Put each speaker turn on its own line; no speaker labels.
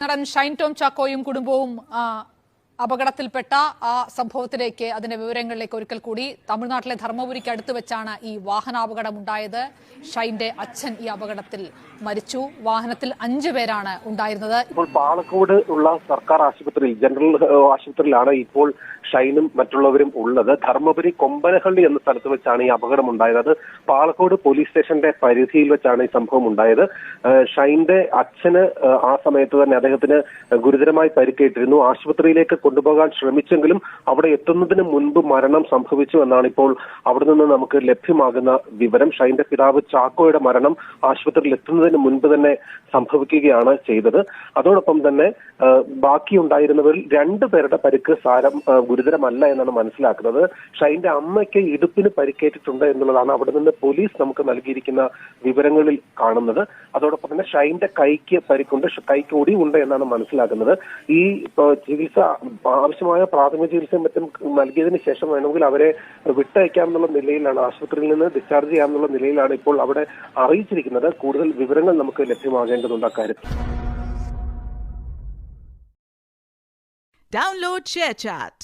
നടൻ ഷൈൻ ടോം ചാക്കോയും കുടുംബവും അപകടത്തിൽപ്പെട്ട ആ സംഭവത്തിലേക്ക് അതിന്റെ വിവരങ്ങളിലേക്ക് ഒരിക്കൽ കൂടി തമിഴ്നാട്ടിലെ ധർമ്മപുരിക്ക് അടുത്ത് വെച്ചാണ് ഈ വാഹനാപകടം ഉണ്ടായത്. ഷൈന്റെ അച്ഛൻ ഈ അപകടത്തിൽ മരിച്ചു. വാഹനത്തിൽ 5 പേരാണ് ഉണ്ടായിരുന്നത്.
ഇപ്പോൾ പാലക്കോട് ഉള്ള സർക്കാർ ആശുപത്രിയിൽ, ജനറൽ ആശുപത്രിയിലാണ് ഇപ്പോൾ ഷൈനും മറ്റുള്ളവരും ഉള്ളത്. ധർമ്മപുരി കൊമ്പനഹള്ളി എന്ന സ്ഥലത്ത് വെച്ചാണ് ഈ അപകടം ഉണ്ടായത്. അത് പാലക്കോട് പോലീസ് സ്റ്റേഷന്റെ പരിധിയിൽ വെച്ചാണ് ഈ സംഭവം ഉണ്ടായത്. ഷൈന്റെ അച്ഛന് ആ സമയത്ത് തന്നെ അദ്ദേഹത്തിന് ഗുരുതരമായി പരിക്കേറ്റിരുന്നു. ആശുപത്രിയിലേക്ക് കൊണ്ടുപോകാൻ ശ്രമിച്ചെങ്കിലും അവിടെ എത്തുന്നതിന് മുൻപ് മരണം സംഭവിച്ചു എന്നാണ് ഇപ്പോൾ അവിടെ നിന്ന് നമുക്ക് ലഭ്യമാകുന്ന വിവരം. ഷൈന്റെ പിതാവ് ചാക്കോയുടെ മരണം ആശുപത്രിയിൽ എത്തുന്നതിന് മുൻപ് തന്നെ സംഭവിക്കുകയാണ് ചെയ്തത്. അതോടൊപ്പം തന്നെ ബാക്കിയുണ്ടായിരുന്നവരിൽ 2 പേരുടെ പരിക്ക് ഗുരുതരമല്ല എന്നാണ് മനസ്സിലാക്കുന്നത്. ഷൈന്റെ അമ്മയ്ക്ക് ഇടുപ്പിന് പരിക്കേറ്റിട്ടുണ്ട് എന്നുള്ളതാണ് അവിടെ നിന്ന് പോലീസ് നമുക്ക് നൽകിയിരിക്കുന്ന വിവരങ്ങളിൽ കാണുന്നത്. അതോടൊപ്പം തന്നെ ഷൈന്റെ കൈക്ക് പരിക്കുണ്ട്, കൈക്ക് ഒടിവുണ്ട് എന്നാണ് മനസ്സിലാക്കുന്നത്. ഈ ചികിത്സ ആവശ്യമായ പ്രാഥമിക ചികിത്സയും മറ്റും നൽകിയതിന് ശേഷം വേണമെങ്കിൽ അവരെ വിട്ടയക്കാമെന്നുള്ള നിലയിലാണ്, ആശുപത്രിയിൽ നിന്ന് ഡിസ്ചാർജ് ചെയ്യാമെന്നുള്ള നിലയിലാണ് ഇപ്പോൾ അവിടെ അറിയിച്ചിരിക്കുന്നത്. കൂടുതൽ വിവരങ്ങൾ നമുക്ക് ലഭ്യമാകേണ്ടതുണ്ട് അക്കാര്യത്തിൽ.
Download ShareChat.